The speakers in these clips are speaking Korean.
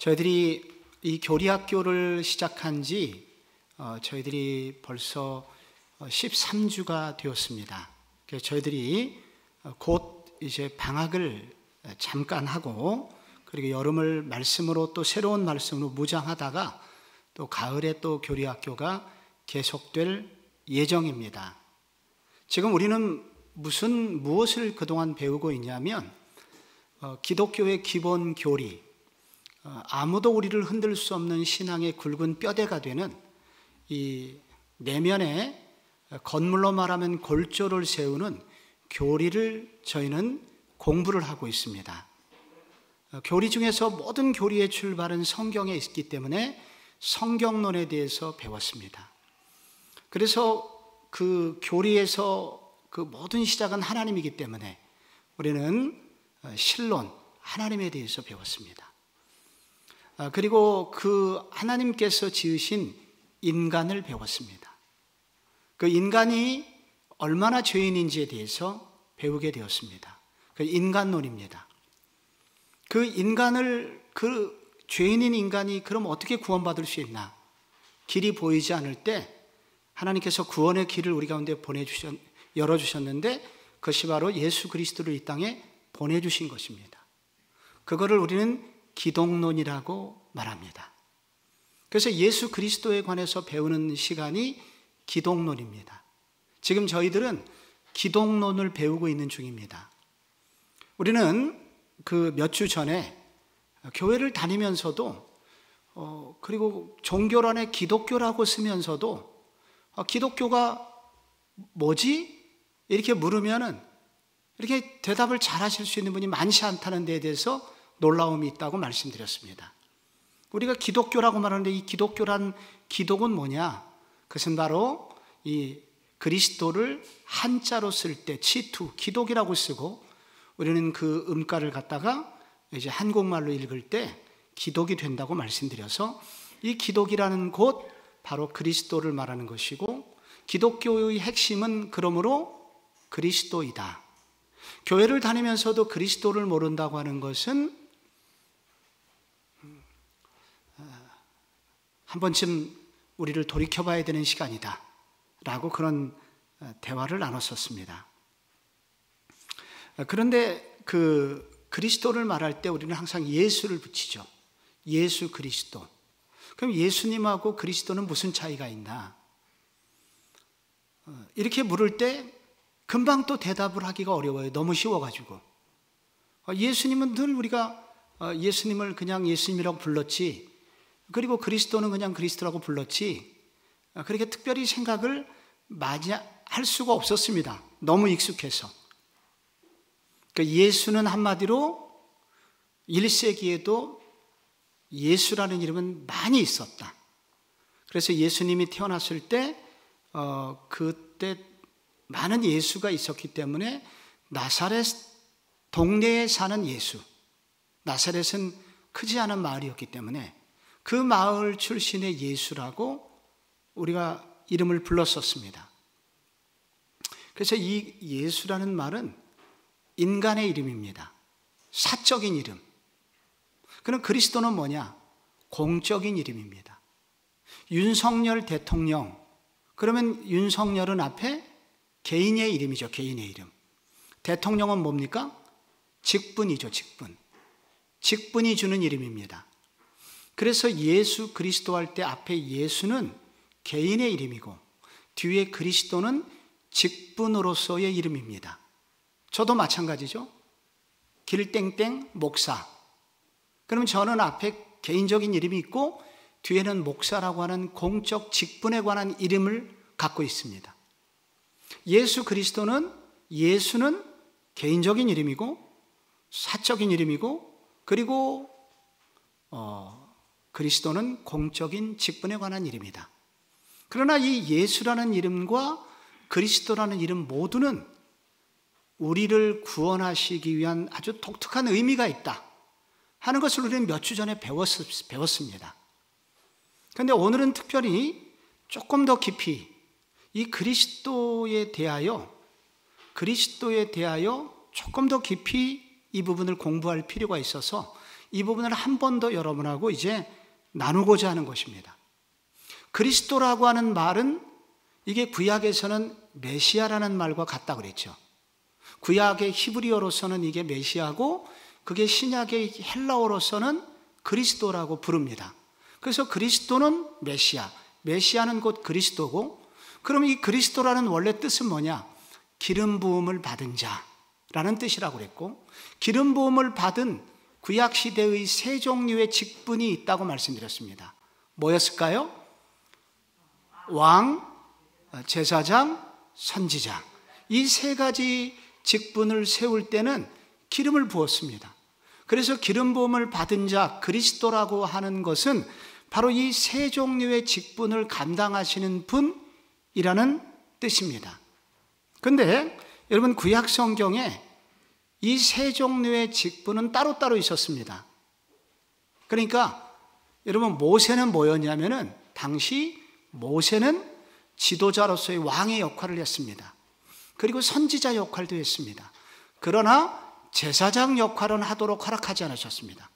저희들이 이 교리학교를 시작한 지 저희들이 벌써 13주가 되었습니다. 그래서 저희들이 곧 이제 방학을 잠깐 하고, 그리고 여름을 말씀으로 또 새로운 말씀으로 무장하다가 또 가을에 또 교리학교가 계속될 예정입니다. 지금 우리는 무엇을 그동안 배우고 있냐면 기독교의 기본 교리, 아무도 우리를 흔들 수 없는 신앙의 굵은 뼈대가 되는 이 내면에 건물로 말하면 골조를 세우는 교리를 저희는 공부를 하고 있습니다. 교리 중에서 모든 교리의 출발은 성경에 있기 때문에 성경론에 대해서 배웠습니다. 그래서 그 교리에서 그 모든 시작은 하나님이기 때문에 우리는 신론, 하나님에 대해서 배웠습니다. 그리고 그 하나님께서 지으신 인간을 배웠습니다. 그 인간이 얼마나 죄인인지에 대해서 배우게 되었습니다. 그 인간론입니다. 그 인간을, 그 죄인인 인간이 그럼 어떻게 구원받을 수 있나? 길이 보이지 않을 때 하나님께서 구원의 길을 우리 가운데 열어주셨는데, 그것이 바로 예수 그리스도를 이 땅에 보내주신 것입니다. 그거를 우리는 기독론이라고 말합니다. 그래서 예수 그리스도에 관해서 배우는 시간이 기독론입니다. 지금 저희들은 기독론을 배우고 있는 중입니다. 우리는 그 몇 주 전에 교회를 다니면서도 그리고 종교란에 기독교라고 쓰면서도 기독교가 뭐지? 이렇게 물으면은 이렇게 대답을 잘 하실 수 있는 분이 많지 않다는 데에 대해서 놀라움이 있다고 말씀드렸습니다. 우리가 기독교라고 말하는데 이 기독교란 기독은 뭐냐? 그것은 바로 이 그리스도를 한자로 쓸 때 치투, 기독이라고 쓰고, 우리는 그 음가를 갖다가 이제 한국말로 읽을 때 기독이 된다고 말씀드려서, 이 기독이라는 곳 바로 그리스도를 말하는 것이고, 기독교의 핵심은 그러므로 그리스도이다. 교회를 다니면서도 그리스도를 모른다고 하는 것은 한 번쯤 우리를 돌이켜봐야 되는 시간이다 라고 그런 대화를 나눴었습니다. 그런데 그 그리스도를 말할 때 우리는 항상 예수를 붙이죠. 예수 그리스도. 그럼 예수님하고 그리스도는 무슨 차이가 있나? 이렇게 물을 때 금방 또 대답을 하기가 어려워요. 너무 쉬워가지고. 예수님은 늘 우리가 예수님을 그냥 예수님이라고 불렀지, 그리고 그리스도는 그냥 그리스도라고 불렀지, 그렇게 특별히 생각을 많이 할 수가 없었습니다. 너무 익숙해서. 예수는 한마디로 1세기에도 예수라는 이름은 많이 있었다. 그래서 예수님이 태어났을 때 그때 많은 예수가 있었기 때문에 나사렛 동네에 사는 예수, 나사렛은 크지 않은 마을이었기 때문에 그 마을 출신의 예수라고 우리가 이름을 불렀었습니다. 그래서 이 예수라는 말은 인간의 이름입니다. 사적인 이름. 그럼 그리스도는 뭐냐? 공적인 이름입니다. 윤석열 대통령, 그러면 윤석열은 앞에 개인의 이름이죠. 개인의 이름. 대통령은 뭡니까? 직분이죠. 직분. 직분이 주는 이름입니다. 그래서 예수 그리스도 할 때 앞에 예수는 개인의 이름이고 뒤에 그리스도는 직분으로서의 이름입니다. 저도 마찬가지죠. 길땡땡 목사. 그러면 저는 앞에 개인적인 이름이 있고 뒤에는 목사라고 하는 공적 직분에 관한 이름을 갖고 있습니다. 예수 그리스도는, 예수는 개인적인 이름이고 사적인 이름이고, 그리고 그리스도는 공적인 직분에 관한 이름이다. 그러나 이 예수라는 이름과 그리스도라는 이름 모두는 우리를 구원하시기 위한 아주 독특한 의미가 있다 하는 것을 우리는 몇 주 전에 배웠습니다. 그런데 오늘은 특별히 조금 더 깊이 이 그리스도에 대하여 조금 더 깊이 이 부분을 공부할 필요가 있어서 이 부분을 한 번 더 여러분하고 이제 나누고자 하는 것입니다. 그리스도라고 하는 말은 이게 구약에서는 메시아라는 말과 같다 그랬죠. 구약의 히브리어로서는 이게 메시아고 그게 신약의 헬라어로서는 그리스도라고 부릅니다. 그래서 그리스도는 메시아, 메시아는 곧 그리스도고, 그럼 이 그리스도라는 원래 뜻은 뭐냐? 기름 부음을 받은 자라는 뜻이라고 그랬고, 기름 부음을 받은 구약 시대의 세 종류의 직분이 있다고 말씀드렸습니다. 뭐였을까요? 왕, 제사장, 선지자. 이 세 가지 직분을 세울 때는 기름을 부었습니다. 그래서 기름 부음을 받은 자, 그리스도라고 하는 것은 바로 이 세 종류의 직분을 감당하시는 분이라는 뜻입니다. 그런데 여러분, 구약 성경에 이 세 종류의 직분은 따로따로 있었습니다. 그러니까 여러분, 모세는 뭐였냐면은 당시 모세는 지도자로서의 왕의 역할을 했습니다. 그리고 선지자 역할도 했습니다. 그러나 제사장 역할은 하도록 허락하지 않으셨습니다.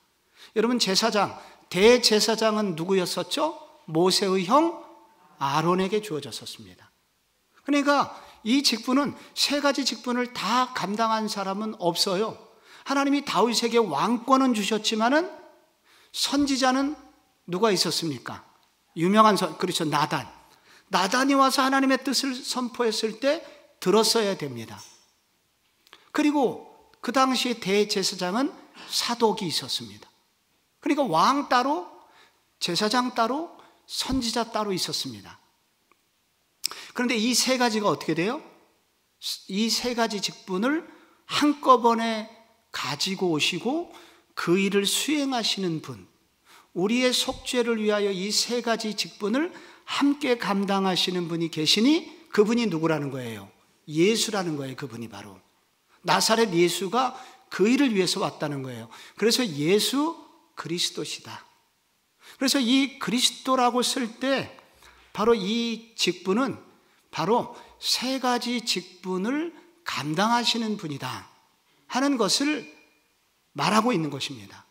여러분, 제사장, 대제사장은 누구였었죠? 모세의 형 아론에게 주어졌었습니다. 그러니까 이 직분은, 세 가지 직분을 다 감당한 사람은 없어요. 하나님이 다윗에게 왕권은 주셨지만은 선지자는 누가 있었습니까? 유명한 그렇죠, 나단이 와서 하나님의 뜻을 선포했을 때 들었어야 됩니다. 그리고 그 당시에 대제사장은 사독이 있었습니다. 그러니까 왕 따로, 제사장 따로, 선지자 따로 있었습니다. 그런데 이 세 가지가 어떻게 돼요? 이 세 가지 직분을 한꺼번에 가지고 오시고 그 일을 수행하시는 분, 우리의 속죄를 위하여 이 세 가지 직분을 함께 감당하시는 분이 계시니 그분이 누구라는 거예요? 예수라는 거예요. 그분이 바로 나사렛 예수가 그 일을 위해서 왔다는 거예요. 그래서 예수 그리스도시다. 그래서 이 그리스도라고 쓸 때 바로 이 직분은 바로 세 가지 직분을 감당하시는 분이다 하는 것을 말하고 있는 것입니다.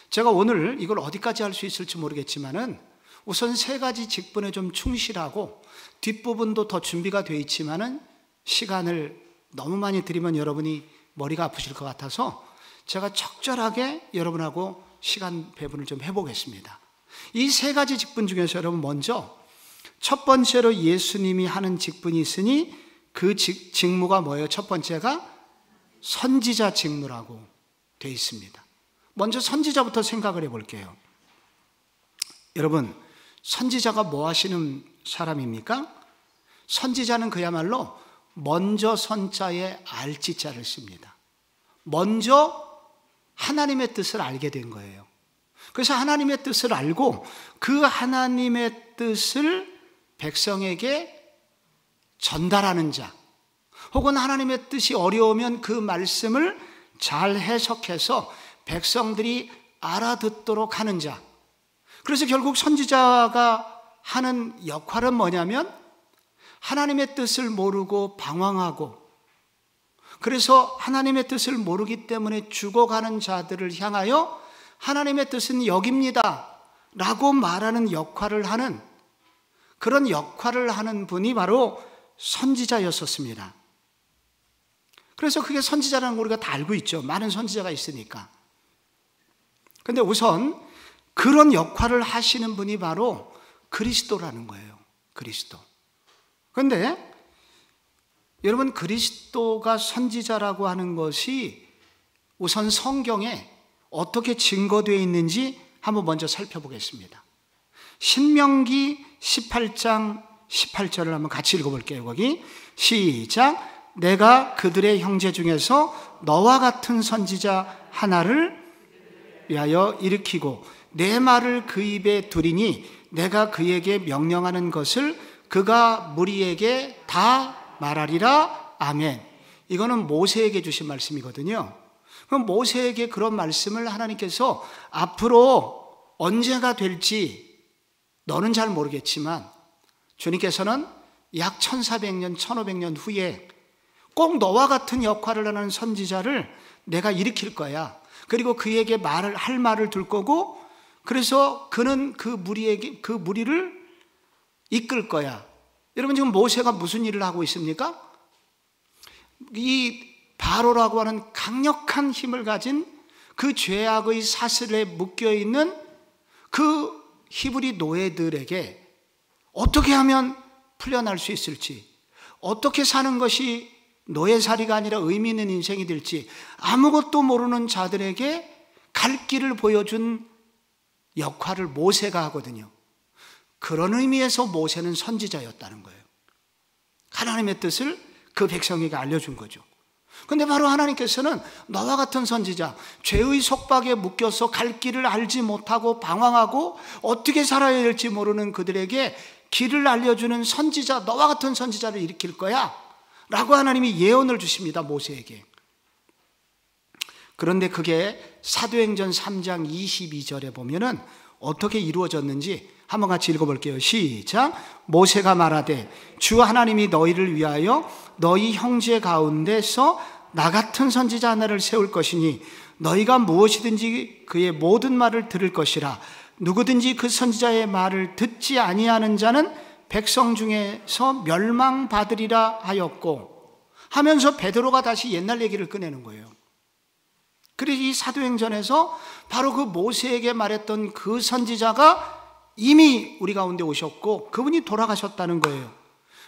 제가 오늘 이걸 어디까지 할 수 있을지 모르겠지만은 우선 세 가지 직분에 좀 충실하고 뒷부분도 더 준비가 되어 있지만은 시간을 너무 많이 드리면 여러분이 머리가 아프실 것 같아서 제가 적절하게 여러분하고 시간 배분을 좀 해보겠습니다. 이 세 가지 직분 중에서 여러분, 먼저 첫 번째로 예수님이 하는 직분이 있으니 그 직무가 뭐예요? 첫 번째가 선지자 직무라고 되어 있습니다. 먼저 선지자부터 생각을 해볼게요. 여러분, 선지자가 뭐 하시는 사람입니까? 선지자는 그야말로 먼저 선자에 알지자를 씁니다. 먼저 하나님의 뜻을 알게 된 거예요. 그래서 하나님의 뜻을 알고 그 하나님의 뜻을 백성에게 전달하는 자, 혹은 하나님의 뜻이 어려우면 그 말씀을 잘 해석해서 백성들이 알아듣도록 하는 자. 그래서 결국 선지자가 하는 역할은 뭐냐면 하나님의 뜻을 모르고 방황하고, 그래서 하나님의 뜻을 모르기 때문에 죽어가는 자들을 향하여 하나님의 뜻은 여깁니다 라고 말하는 역할을 하는, 그런 역할을 하는 분이 바로 선지자였었습니다. 그래서 그게 선지자라는 걸 우리가 다 알고 있죠. 많은 선지자가 있으니까. 그런데 우선 그런 역할을 하시는 분이 바로 그리스도라는 거예요. 그리스도. 그런데 여러분, 그리스도가 선지자라고 하는 것이 우선 성경에 어떻게 증거되어 있는지 한번 먼저 살펴보겠습니다. 신명기 18장 18절을 한번 같이 읽어볼게요. 거기 시작. 내가 그들의 형제 중에서 너와 같은 선지자 하나를 위하여 일으키고 내 말을 그 입에 두리니 내가 그에게 명령하는 것을 그가 무리에게 다 말하리라. 아멘. 이거는 모세에게 주신 말씀이거든요. 그럼 모세에게 그런 말씀을 하나님께서 앞으로 언제가 될지 너는 잘 모르겠지만 주님께서는 약 1400년, 1500년 후에 꼭 너와 같은 역할을 하는 선지자를 내가 일으킬 거야. 그리고 그에게 할 말을 둘 거고, 그래서 그는 그 무리를 이끌 거야. 여러분, 지금 모세가 무슨 일을 하고 있습니까? 이 바로라고 하는 강력한 힘을 가진 그 죄악의 사슬에 묶여있는 그 히브리 노예들에게 어떻게 하면 풀려날 수 있을지, 어떻게 사는 것이 노예살이가 아니라 의미 있는 인생이 될지 아무것도 모르는 자들에게 갈 길을 보여준 역할을 모세가 하거든요. 그런 의미에서 모세는 선지자였다는 거예요. 하나님의 뜻을 그 백성에게 알려준 거죠. 근데 바로 하나님께서는 너와 같은 선지자, 죄의 속박에 묶여서 갈 길을 알지 못하고 방황하고 어떻게 살아야 될지 모르는 그들에게 길을 알려주는 선지자, 너와 같은 선지자를 일으킬 거야 라고 하나님이 예언을 주십니다, 모세에게. 그런데 그게 사도행전 3장 22절에 보면은 어떻게 이루어졌는지 한번 같이 읽어볼게요. 시작. 모세가 말하되 주 하나님이 너희를 위하여 너희 형제 가운데서 나 같은 선지자 하나를 세울 것이니 너희가 무엇이든지 그의 모든 말을 들을 것이라. 누구든지 그 선지자의 말을 듣지 아니하는 자는 백성 중에서 멸망받으리라 하였고, 하면서 베드로가 다시 옛날 얘기를 꺼내는 거예요. 그래서 이 사도행전에서 바로 그 모세에게 말했던 그 선지자가 이미 우리 가운데 오셨고 그분이 돌아가셨다는 거예요.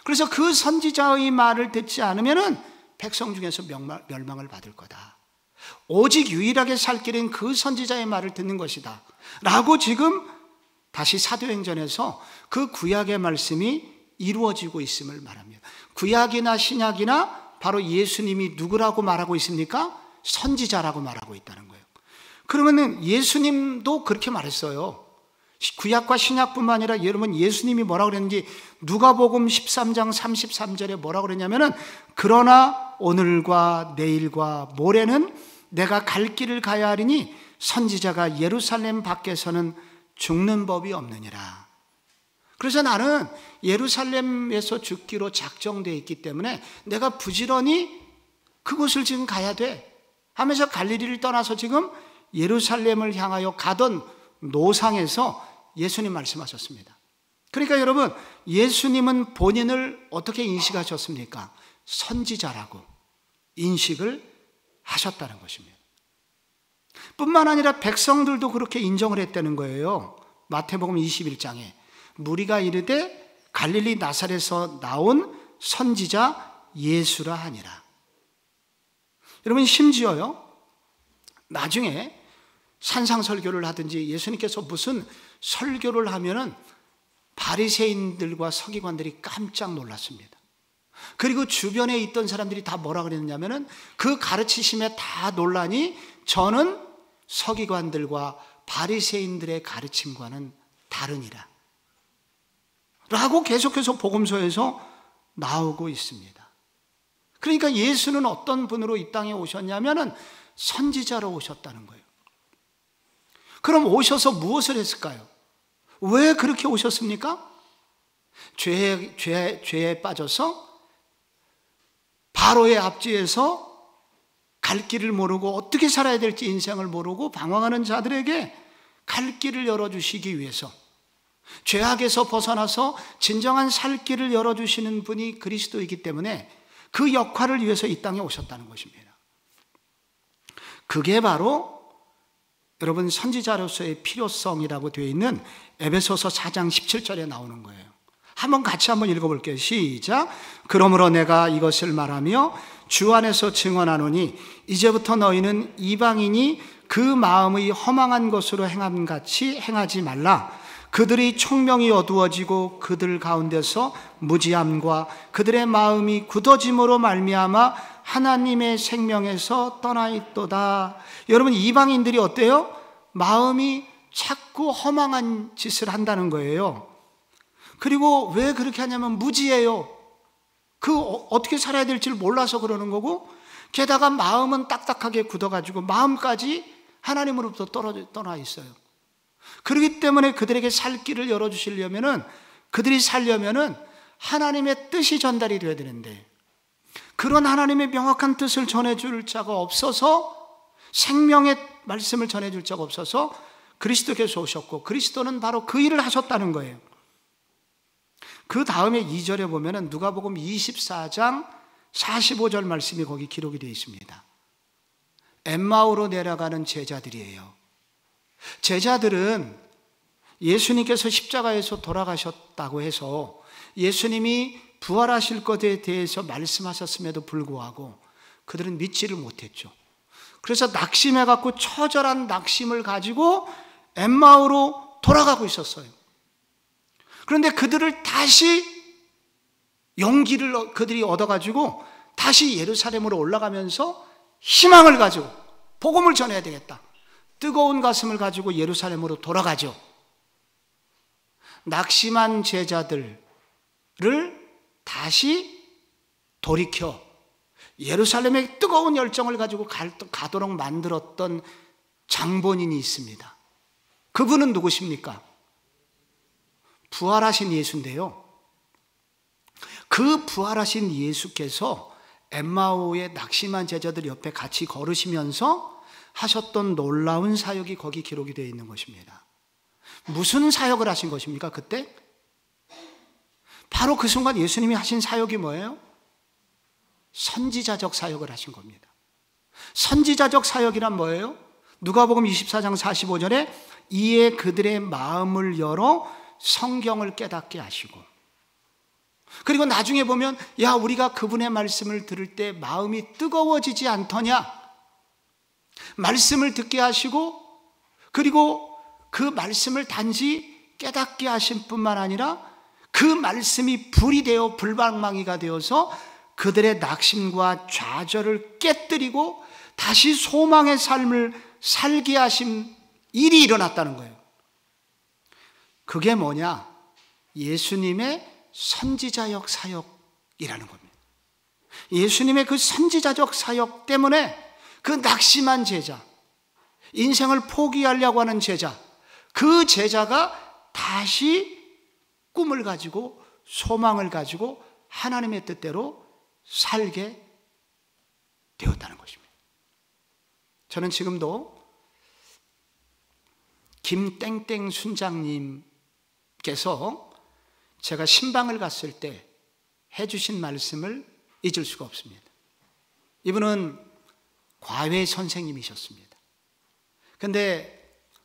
그래서 그 선지자의 말을 듣지 않으면은 백성 중에서 멸망을 받을 거다. 오직 유일하게 살 길은 그 선지자의 말을 듣는 것이다 라고 지금 다시 사도행전에서 그 구약의 말씀이 이루어지고 있음을 말합니다. 구약이나 신약이나 바로 예수님이 누구라고 말하고 있습니까? 선지자라고 말하고 있다는 거예요. 그러면은 예수님도 그렇게 말했어요. 구약과 신약뿐만 아니라 여러분 예수님이 뭐라고 그랬는지 누가복음 13장 33절에 뭐라고 그랬냐면은 그러나 오늘과 내일과 모레는 내가 갈 길을 가야 하리니 선지자가 예루살렘 밖에서는 죽는 법이 없느니라. 그래서 나는 예루살렘에서 죽기로 작정되어 있기 때문에 내가 부지런히 그곳을 지금 가야 돼 하면서 갈릴리를 떠나서 지금 예루살렘을 향하여 가던 노상에서 예수님 말씀하셨습니다. 그러니까 여러분, 예수님은 본인을 어떻게 인식하셨습니까? 선지자라고 인식을 하셨다는 것입니다. 뿐만 아니라 백성들도 그렇게 인정을 했다는 거예요. 마태복음 21장에 무리가 이르되 갈릴리 나사렛에서 나온 선지자 예수라 하니라. 여러분, 심지어요, 나중에 산상설교를 하든지 예수님께서 무슨 설교를 하면은 바리새인들과 서기관들이 깜짝 놀랐습니다. 그리고 주변에 있던 사람들이 다 뭐라 그랬냐면은 그 가르치심에 다 놀라니 저는 서기관들과 바리새인들의 가르침과는 다르니라 라고 계속해서 복음서에서 나오고 있습니다. 그러니까 예수는 어떤 분으로 이 땅에 오셨냐면은 선지자로 오셨다는 거예요. 그럼 오셔서 무엇을 했을까요? 왜 그렇게 오셨습니까? 죄에 빠져서 바로의 압제에서 갈 길을 모르고 어떻게 살아야 될지 인생을 모르고 방황하는 자들에게 갈 길을 열어주시기 위해서, 죄악에서 벗어나서 진정한 살 길을 열어주시는 분이 그리스도이기 때문에 그 역할을 위해서 이 땅에 오셨다는 것입니다. 그게 바로 여러분 선지자로서의 필요성이라고 되어 있는 에베소서 4장 17절에 나오는 거예요. 같이 한번 읽어볼게요. 시작. 그러므로 내가 이것을 말하며 주 안에서 증언하노니 이제부터 너희는 이방인이 그 마음의 허망한 것으로 행함같이 행하지 말라. 그들의 총명이 어두워지고 그들 가운데서 무지함과 그들의 마음이 굳어짐으로 말미암아 하나님의 생명에서 떠나 있도다. 여러분, 이방인들이 어때요? 마음이 자꾸 허망한 짓을 한다는 거예요. 그리고 왜 그렇게 하냐면 무지해요. 어떻게 살아야 될지를 몰라서 그러는 거고, 게다가 마음은 딱딱하게 굳어가지고 마음까지 하나님으로부터 떠나 있어요. 그렇기 때문에 그들에게 살 길을 열어주시려면은, 그들이 살려면은 하나님의 뜻이 전달이 되어야 되는데, 그런 하나님의 명확한 뜻을 전해줄 자가 없어서 생명의 말씀을 전해줄 적 없어서 그리스도께서 오셨고 그리스도는 바로 그 일을 하셨다는 거예요. 그 다음에 2절에 보면은 누가복음 24장 45절 말씀이 거기 기록이 되어 있습니다. 엠마오로 내려가는 제자들이에요. 제자들은 예수님께서 십자가에서 돌아가셨다고 해서 예수님이 부활하실 것에 대해서 말씀하셨음에도 불구하고 그들은 믿지를 못했죠. 그래서 낙심해갖고 처절한 낙심을 가지고 엠마오로 돌아가고 있었어요. 그런데 그들을 다시 용기를 그들이 얻어가지고 다시 예루살렘으로 올라가면서 희망을 가지고 복음을 전해야 되겠다. 뜨거운 가슴을 가지고 예루살렘으로 돌아가죠. 낙심한 제자들을 다시 돌이켜 예루살렘의 뜨거운 열정을 가지고 가도록 만들었던 장본인이 있습니다. 그분은 누구십니까? 부활하신 예수인데요. 그 부활하신 예수께서 엠마오의 낙심한 제자들 옆에 같이 걸으시면서 하셨던 놀라운 사역이 거기 기록이 되어 있는 것입니다. 무슨 사역을 하신 것입니까? 그때? 바로 그 순간 예수님이 하신 사역이 뭐예요? 선지자적 사역을 하신 겁니다. 선지자적 사역이란 뭐예요? 누가복음 24장 45절에 이에 그들의 마음을 열어 성경을 깨닫게 하시고, 그리고 나중에 보면 야 우리가 그분의 말씀을 들을 때 마음이 뜨거워지지 않더냐, 말씀을 듣게 하시고 그리고 그 말씀을 단지 깨닫게 하신 뿐만 아니라 그 말씀이 불이 되어 불방망이가 되어서 그들의 낙심과 좌절을 깨뜨리고 다시 소망의 삶을 살게 하신 일이 일어났다는 거예요. 그게 뭐냐? 예수님의 선지자적 사역이라는 겁니다. 예수님의 그 선지자적 사역 때문에 그 낙심한 제자, 인생을 포기하려고 하는 제자, 그 제자가 다시 꿈을 가지고 소망을 가지고 하나님의 뜻대로 살게 되었다는 것입니다. 저는 지금도 김땡땡 순장님께서 제가 신방을 갔을 때 해주신 말씀을 잊을 수가 없습니다. 이분은 과외 선생님이셨습니다. 그런데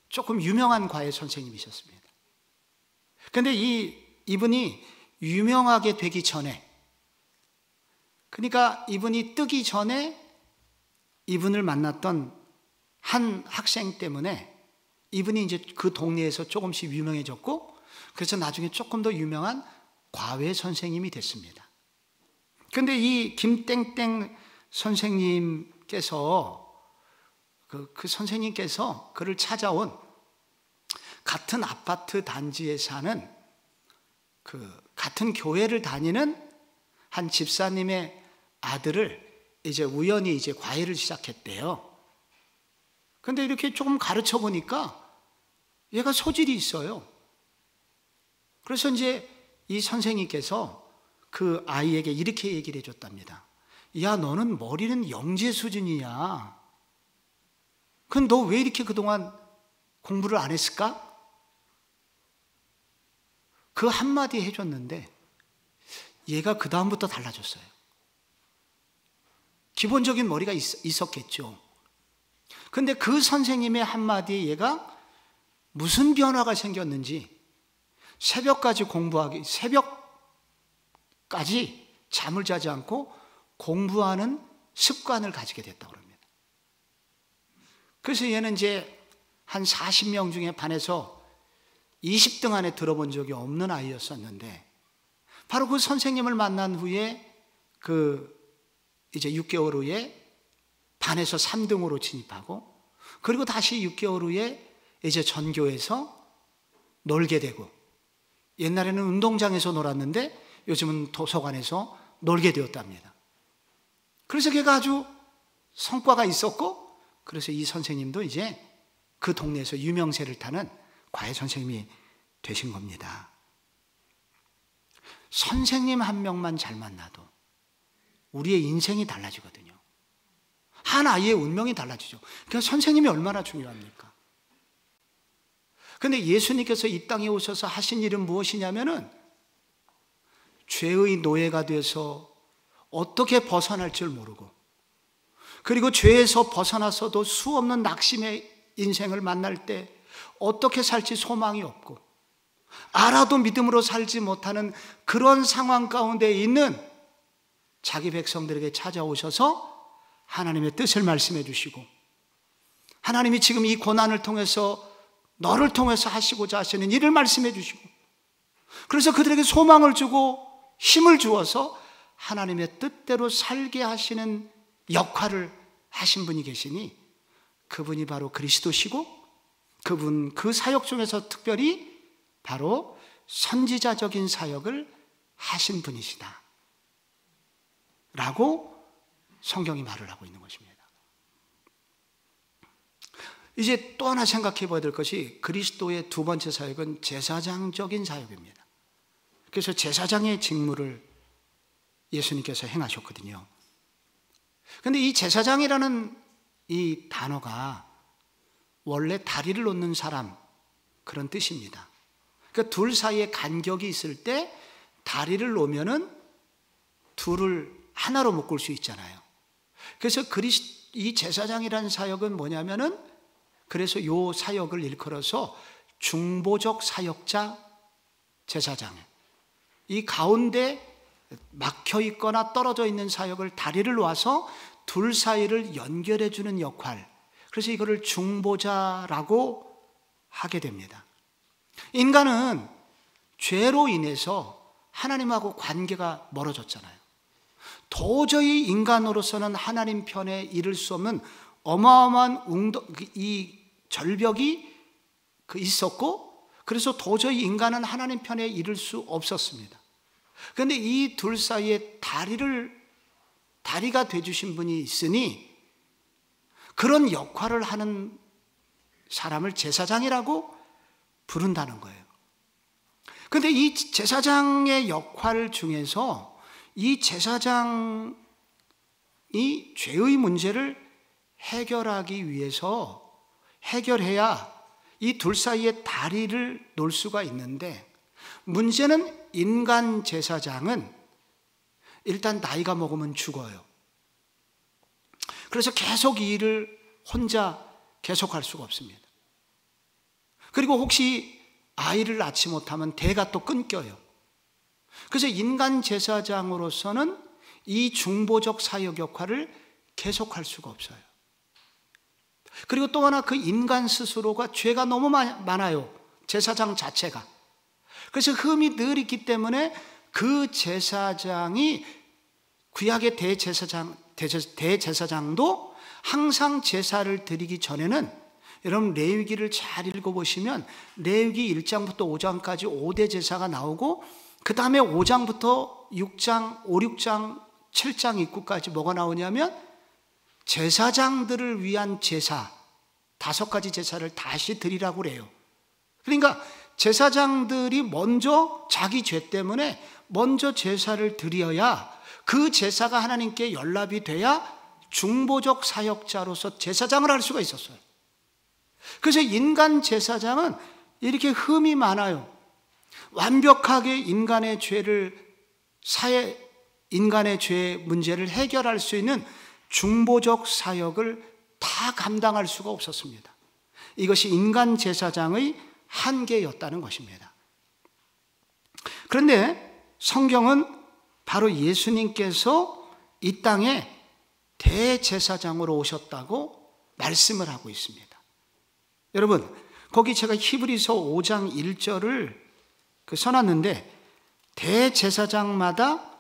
조금 유명한 과외 선생님이셨습니다. 그런데 이분이 유명하게 되기 전에, 그러니까 이분이 뜨기 전에 이분을 만났던 한 학생 때문에 이분이 이제 그 동네에서 조금씩 유명해졌고, 그래서 나중에 조금 더 유명한 과외 선생님이 됐습니다. 그런데 이 김땡땡 선생님께서 그 선생님께서 그를 찾아온 같은 아파트 단지에 사는 같은 교회를 다니는 한 집사님의 아들을 이제 우연히 이제 과외를 시작했대요. 그런데 이렇게 조금 가르쳐 보니까 얘가 소질이 있어요. 그래서 이제 이 선생님께서 그 아이에게 이렇게 얘기를 해줬답니다. 야, 너는 머리는 영재 수준이야. 그럼 너 왜 이렇게 그동안 공부를 안 했을까? 그 한마디 해줬는데 얘가 그 다음부터 달라졌어요. 기본적인 머리가 있었겠죠. 근데 그 선생님의 한마디에 얘가 무슨 변화가 생겼는지 새벽까지 잠을 자지 않고 공부하는 습관을 가지게 됐다고 합니다. 그래서 얘는 이제 한 40명 중에 반에서 20등 안에 들어본 적이 없는 아이였었는데, 바로 그 선생님을 만난 후에 이제 6개월 후에 반에서 3등으로 진입하고, 그리고 다시 6개월 후에 이제 전교에서 놀게 되고, 옛날에는 운동장에서 놀았는데 요즘은 도서관에서 놀게 되었답니다. 그래서 걔가 아주 성과가 있었고, 그래서 이 선생님도 이제 그 동네에서 유명세를 타는 과외 선생님이 되신 겁니다. 선생님 한 명만 잘 만나도 우리의 인생이 달라지거든요. 한 아이의 운명이 달라지죠. 그러니까 선생님이 얼마나 중요합니까? 그런데 예수님께서 이 땅에 오셔서 하신 일은 무엇이냐면은 죄의 노예가 돼서 어떻게 벗어날 줄 모르고, 그리고 죄에서 벗어나서도 수없는 낙심의 인생을 만날 때 어떻게 살지 소망이 없고, 알아도 믿음으로 살지 못하는 그런 상황 가운데 있는 자기 백성들에게 찾아오셔서 하나님의 뜻을 말씀해 주시고, 하나님이 지금 이 고난을 통해서 너를 통해서 하시고자 하시는 일을 말씀해 주시고, 그래서 그들에게 소망을 주고 힘을 주어서 하나님의 뜻대로 살게 하시는 역할을 하신 분이 계시니, 그분이 바로 그리스도시고, 그분 그 사역 중에서 특별히 바로 선지자적인 사역을 하신 분이시다 라고 성경이 말을 하고 있는 것입니다. 이제 또 하나 생각해 봐야 될 것이, 그리스도의 두 번째 사역은 제사장적인 사역입니다. 그래서 제사장의 직무를 예수님께서 행하셨거든요. 그런데 이 제사장이라는 이 단어가 원래 다리를 놓는 사람, 그런 뜻입니다. 그러니까 둘 사이에 간격이 있을 때 다리를 놓으면은 둘을 하나로 묶을 수 있잖아요. 그래서 이 제사장이라는 사역은 뭐냐면은, 그래서 이 사역을 일컬어서 중보적 사역자 제사장, 이 가운데 막혀 있거나 떨어져 있는 사역을 다리를 놓아서 둘 사이를 연결해 주는 역할, 그래서 이거를 중보자라고 하게 됩니다. 인간은 죄로 인해서 하나님하고 관계가 멀어졌잖아요. 도저히 인간으로서는 하나님 편에 이를 수 없는 어마어마한 이 절벽이 있었고, 그래서 도저히 인간은 하나님 편에 이를 수 없었습니다. 그런데 이 둘 사이에 다리가 되어주신 분이 있으니, 그런 역할을 하는 사람을 제사장이라고 부른다는 거예요. 그런데 이 제사장의 역할 중에서 이 제사장이 죄의 문제를 해결하기 위해서 해결해야 이 둘 사이에 다리를 놓을 수가 있는데, 문제는 인간 제사장은 일단 나이가 먹으면 죽어요. 그래서 계속 이 일을 혼자 계속할 수가 없습니다. 그리고 혹시 아이를 낳지 못하면 대가 또 끊겨요. 그래서 인간 제사장으로서는 이 중보적 사역 역할을 계속할 수가 없어요. 그리고 또 하나, 그 인간 스스로가 죄가 너무 많아요. 제사장 자체가. 그래서 흠이 늘 있기 때문에 그 제사장이, 구약의 대제사장도 항상 제사를 드리기 전에는, 여러분 레위기를 잘 읽어보시면 레위기 1장부터 5장까지 5대 제사가 나오고, 그 다음에 5장부터 6장, 5, 6장, 7장 입구까지 뭐가 나오냐면 제사장들을 위한 제사, 5가지 제사를 다시 드리라고 그래요. 그러니까 제사장들이 먼저 자기 죄 때문에 먼저 제사를 드려야, 그 제사가 하나님께 연락이 돼야 중보적 사역자로서 제사장을 할 수가 있었어요. 그래서 인간 제사장은 이렇게 흠이 많아요. 완벽하게 인간의 죄 문제를 해결할 수 있는 중보적 사역을 다 감당할 수가 없었습니다. 이것이 인간 제사장의 한계였다는 것입니다. 그런데 성경은 바로 예수님께서 이 땅에 대제사장으로 오셨다고 말씀을 하고 있습니다. 여러분, 거기 제가 히브리서 5장 1절을 써놨는데, 대제사장마다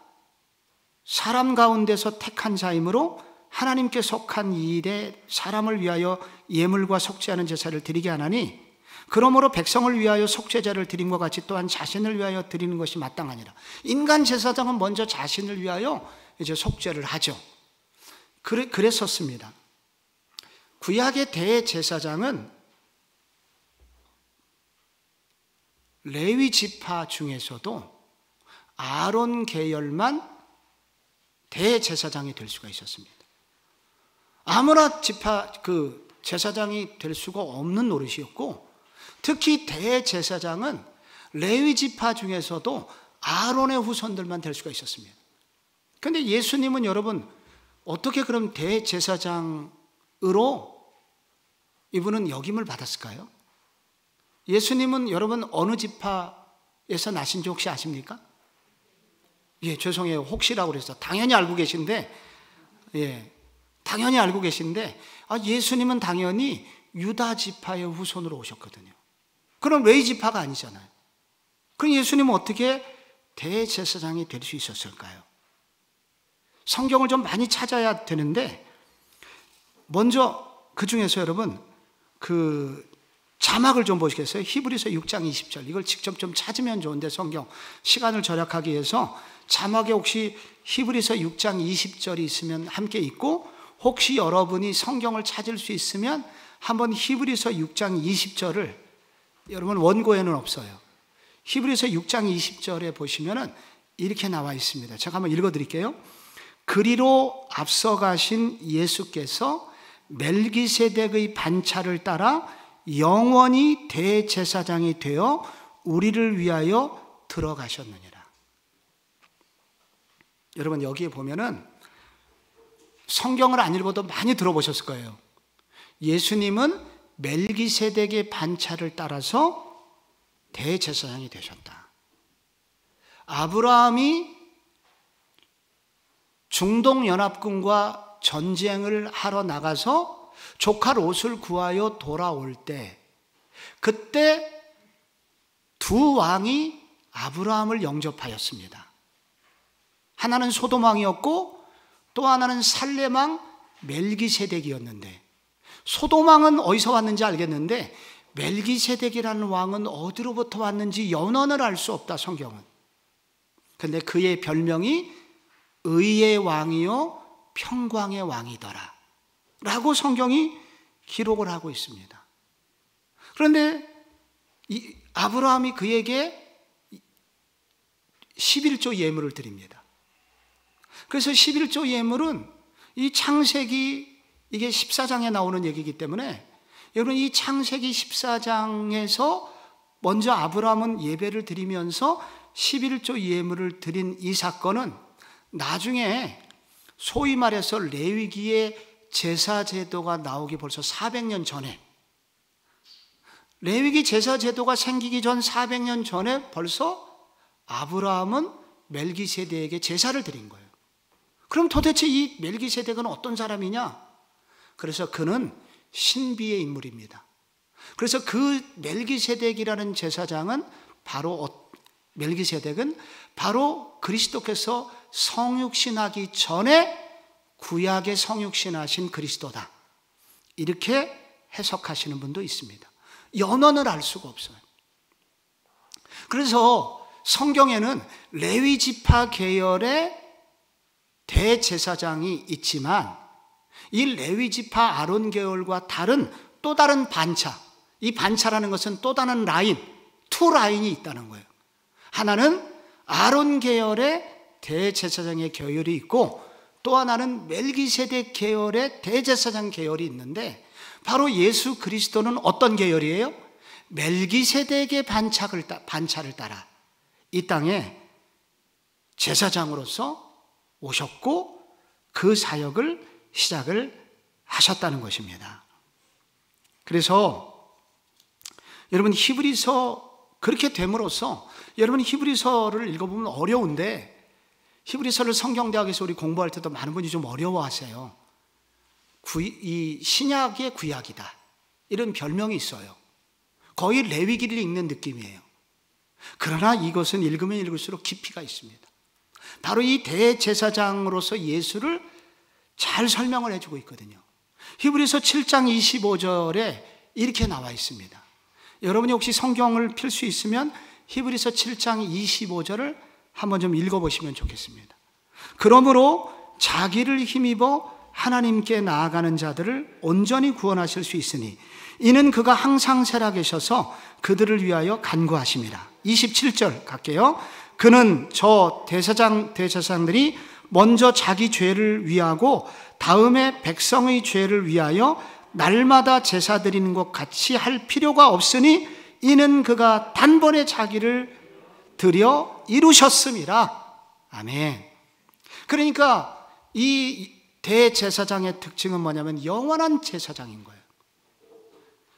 사람 가운데서 택한 자이므로 하나님께 속한 이 일에 사람을 위하여 예물과 속죄하는 제사를 드리게 하나니, 그러므로 백성을 위하여 속죄제를 드림과 같이 또한 자신을 위하여 드리는 것이 마땅하니라. 인간 제사장은 먼저 자신을 위하여 이제 속죄를 하죠. 그랬었습니다. 구약의 대제사장은 레위 지파 중에서도 아론 계열만 대제사장이 될 수가 있었습니다. 아무나 제사장이 될 수가 없는 노릇이었고, 특히 대제사장은 레위 지파 중에서도 아론의 후손들만 될 수가 있었습니다. 그런데 예수님은 여러분 어떻게 그럼 대제사장으로 이분은 역임을 받았을까요? 예수님은 여러분 어느 지파에서 나신 지 혹시 아십니까? 예, 죄송해요. 혹시라고 그래서 당연히 알고 계신데, 당연히 알고 계신데, 예수님은 당연히 유다 지파의 후손으로 오셨거든요. 그럼 레위 지파가 아니잖아요. 그럼 예수님은 어떻게 대제사장이 될 수 있었을까요? 성경을 좀 많이 찾아야 되는데, 먼저 그 중에서 여러분 자막을 좀 보시겠어요? 히브리서 6장 20절. 이걸 직접 좀 찾으면 좋은데, 성경 시간을 절약하기 위해서 자막에 혹시 히브리서 6장 20절이 있으면 함께 읽고, 혹시 여러분이 성경을 찾을 수 있으면 한번 히브리서 6장 20절을, 여러분 원고에는 없어요. 히브리서 6장 20절에 보시면은 이렇게 나와 있습니다. 제가 한번 읽어 드릴게요. 그리로 앞서가신 예수께서 멜기세덱의 반차를 따라 영원히 대제사장이 되어 우리를 위하여 들어가셨느니라. 여러분 여기에 보면은 성경을 안 읽어도 많이 들어보셨을 거예요. 예수님은 멜기세덱의 반차를 따라서 대제사장이 되셨다. 아브라함이 중동연합군과 전쟁을 하러 나가서 조카 롯을 구하여 돌아올 때, 그때 두 왕이 아브라함을 영접하였습니다. 하나는 소돔 왕이었고 또 하나는 살렘 왕 멜기세덱이었는데, 소돔 왕은 어디서 왔는지 알겠는데 멜기세덱이라는 왕은 어디로부터 왔는지 연원을 알 수 없다, 성경은. 그런데 그의 별명이 의의 왕이요 평강의 왕이더라 라고 성경이 기록을 하고 있습니다. 그런데 아브라함이 그에게 11조 예물을 드립니다. 그래서 11조 예물은 이 창세기 이게 14장에 나오는 얘기이기 때문에, 여러분 이 창세기 14장에서 먼저 아브라함은 예배를 드리면서 11조 예물을 드린 이 사건은 나중에 소위 말해서 레위기의 제사 제도가 나오기 벌써 400년 전에, 레위기 제사 제도가 생기기 전 400년 전에 벌써 아브라함은 멜기세덱에게 제사를 드린 거예요. 그럼 도대체 이 멜기세덱은 어떤 사람이냐? 그래서 그는 신비의 인물입니다. 그래서 그 멜기세덱이라는 제사장은 멜기세덱은 바로 그리스도께서 성육신하기 전에 구약의 성육신하신 그리스도다, 이렇게 해석하시는 분도 있습니다. 연원을 알 수가 없어요. 그래서 성경에는 레위 지파 계열의 대제사장이 있지만, 이 레위 지파 아론 계열과 다른 또 다른 반차, 이 반차라는 것은 또 다른 라인, 투 라인이 있다는 거예요. 하나는 아론 계열의 대제사장의 계열이 있고, 또 하나는 멜기세덱 계열의 대제사장 계열이 있는데, 바로 예수 그리스도는 어떤 계열이에요? 멜기세덱의 반차를 따라 이 땅에 제사장으로서 오셨고 그 사역을 시작을 하셨다는 것입니다. 그래서 여러분 히브리서 그렇게 됨으로써, 여러분 히브리서를 읽어보면 어려운데, 히브리서를 성경대학에서 우리 공부할 때도 많은 분이 좀 어려워하세요. 이 신약의 구약이다, 이런 별명이 있어요. 거의 레위기를 읽는 느낌이에요. 그러나 이것은 읽으면 읽을수록 깊이가 있습니다. 바로 이 대제사장으로서 예수를 잘 설명을 해주고 있거든요. 히브리서 7장 25절에 이렇게 나와 있습니다. 여러분이 혹시 성경을 필 수 있으면 히브리서 7장 25절을 한번 좀 읽어보시면 좋겠습니다. 그러므로 자기를 힘입어 하나님께 나아가는 자들을 온전히 구원하실 수 있으니 이는 그가 항상 살아계셔서 그들을 위하여 간구하심이라. 27절 갈게요. 그는 저 대제사장들이 먼저 자기 죄를 위하고 다음에 백성의 죄를 위하여 날마다 제사 드리는 것 같이 할 필요가 없으니 이는 그가 단번에 자기를 드려 이루셨음이라. 아멘. 그러니까 이 대제사장의 특징은 뭐냐면 영원한 제사장인 거예요.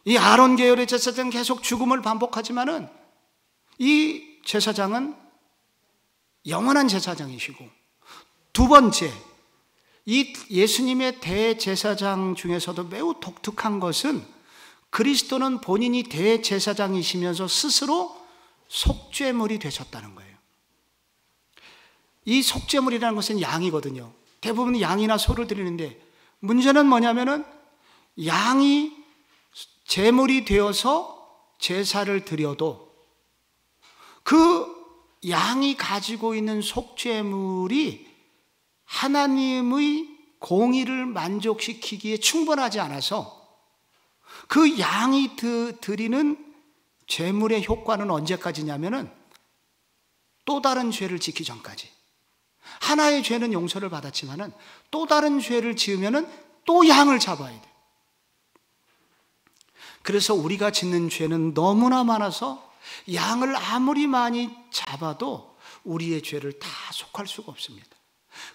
이 아론 계열의 제사장은 계속 죽음을 반복하지만은 이 제사장은 영원한 제사장이시고, 두 번째, 이 예수님의 대제사장 중에서도 매우 독특한 것은 그리스도는 본인이 대제사장이시면서 스스로 속죄물이 되셨다는 거예요. 이 속죄물이라는 것은 양이거든요. 대부분 양이나 소를 드리는데 문제는 뭐냐면은 양이 제물이 되어서 제사를 드려도 그 양이 가지고 있는 속죄물이 하나님의 공의를 만족시키기에 충분하지 않아서 그 양이 드리는 제물의 효과는 언제까지냐면은 또 다른 죄를 짓기 전까지. 하나의 죄는 용서를 받았지만은 또 다른 죄를 지으면은 또 양을 잡아야 돼. 그래서 우리가 짓는 죄는 너무나 많아서 양을 아무리 많이 잡아도 우리의 죄를 다 속할 수가 없습니다.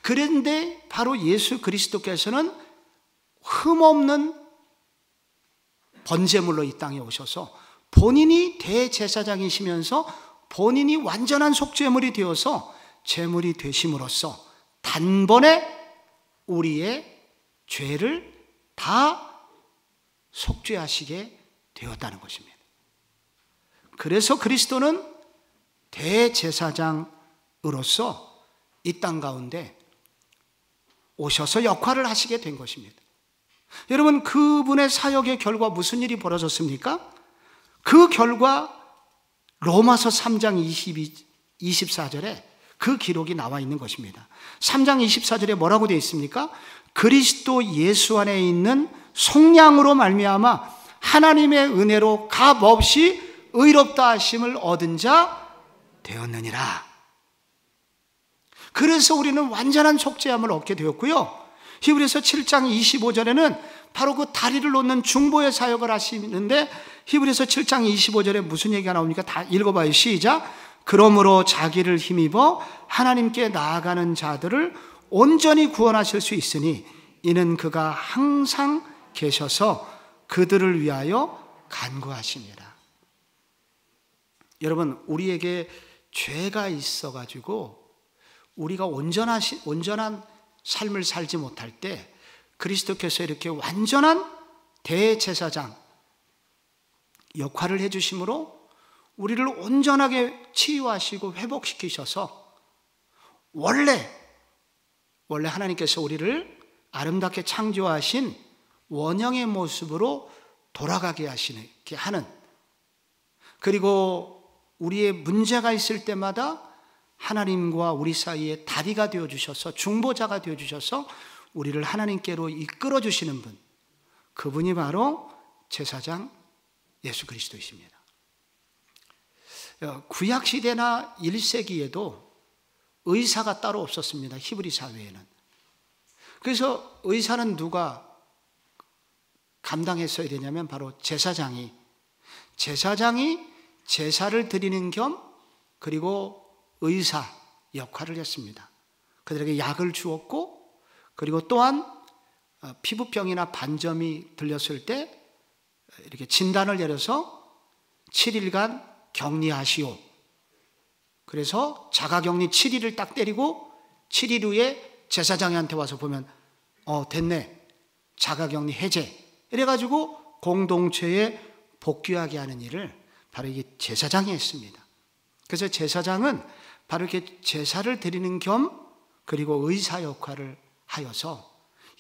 그런데 바로 예수 그리스도께서는 흠없는 번제물로 이 땅에 오셔서 본인이 대제사장이시면서 본인이 완전한 속죄물이 되어서 제물이 되심으로써 단번에 우리의 죄를 다 속죄하시게 되었다는 것입니다. 그래서 그리스도는 대제사장으로서 이 땅 가운데 오셔서 역할을 하시게 된 것입니다. 여러분, 그분의 사역의 결과 무슨 일이 벌어졌습니까? 그 결과 로마서 3장 24절에 그 기록이 나와 있는 것입니다. 3장 24절에 뭐라고 되어 있습니까? 그리스도 예수 안에 있는 속량으로 말미암아 하나님의 은혜로 값없이 의롭다 하심을 얻은 자 되었느니라. 그래서 우리는 완전한 속죄함을 얻게 되었고요. 히브리서 7장 25절에는 바로 그 다리를 놓는 중보의 사역을 하시는데 히브리서 7장 25절에 무슨 얘기가 나옵니까? 다 읽어봐요. 시작. 그러므로 자기를 힘입어 하나님께 나아가는 자들을 온전히 구원하실 수 있으니 이는 그가 항상 계셔서 그들을 위하여 간구하십니다. 여러분, 우리에게 죄가 있어가지고 우리가 온전한 삶을 살지 못할 때 그리스도께서 이렇게 완전한 대제사장 역할을 해주심으로 우리를 온전하게 치유하시고 회복시키셔서 원래 하나님께서 우리를 아름답게 창조하신 원형의 모습으로 돌아가게 하는, 그리고 우리의 문제가 있을 때마다 하나님과 우리 사이에 다리가 되어주셔서 중보자가 되어주셔서 우리를 하나님께로 이끌어 주시는 분, 그분이 바로 제사장 예수 그리스도이십니다. 구약시대나 1세기에도 의사가 따로 없었습니다. 히브리 사회에는. 그래서 의사는 누가 감당했어야 되냐면 바로 제사장이 제사를 드리는 겸 그리고 의사 역할을 했습니다. 그들에게 약을 주었고, 그리고 또한 피부병이나 반점이 들렸을 때 이렇게 진단을 내려서 7일간 격리하시오. 그래서 자가격리 7일을 딱 때리고 7일 후에 제사장한테 와서 보면 됐네, 자가격리 해제, 이래가지고 공동체에 복귀하게 하는 일을 바로 이게 제사장이 했습니다. 그래서 제사장은 바로 이렇게 제사를 드리는 겸 그리고 의사 역할을 하여서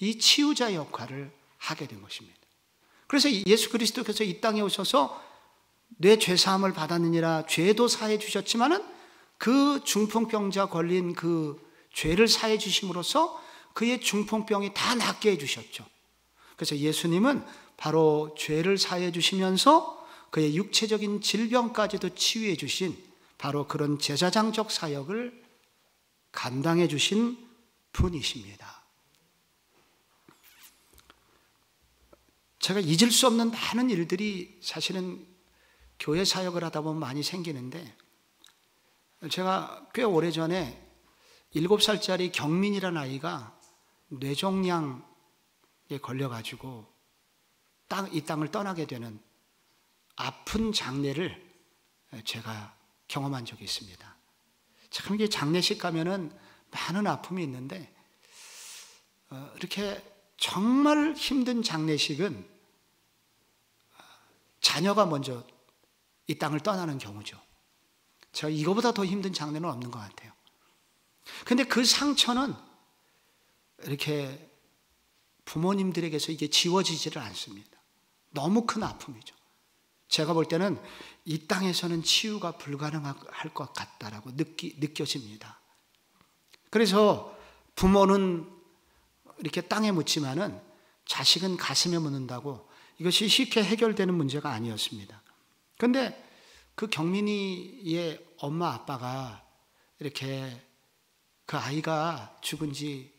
이 치유자 역할을 하게 된 것입니다. 그래서 예수 그리스도께서 이 땅에 오셔서 내 죄사함을 받았느니라 죄도 사해 주셨지만은 그 중풍병자 걸린 그 죄를 사해 주심으로써 그의 중풍병이 다 낫게 해 주셨죠. 그래서 예수님은 바로 죄를 사해 주시면서 그의 육체적인 질병까지도 치유해 주신 바로 그런 제사장적 사역을 감당해 주신 분이십니다. 제가 잊을 수 없는 많은 일들이 사실은 교회 사역을 하다 보면 많이 생기는데, 제가 꽤 오래전에 7살짜리 경민이라는 아이가 뇌종양에 걸려가지고 이 땅을 떠나게 되는 아픈 장례를 제가 경험한 적이 있습니다. 참 이게 장례식 가면은 많은 아픔이 있는데, 이렇게 정말 힘든 장례식은 자녀가 먼저 이 땅을 떠나는 경우죠. 제가 이거보다 더 힘든 장례는 없는 것 같아요. 근데 그 상처는 이렇게 부모님들에게서 이게 지워지지를 않습니다. 너무 큰 아픔이죠. 제가 볼 때는 이 땅에서는 치유가 불가능할 것 같다라고 느껴집니다. 그래서 부모는 이렇게 땅에 묻지만은 자식은 가슴에 묻는다고, 이것이 쉽게 해결되는 문제가 아니었습니다. 그런데 그 경민이의 엄마 아빠가 이렇게 그 아이가 죽은 지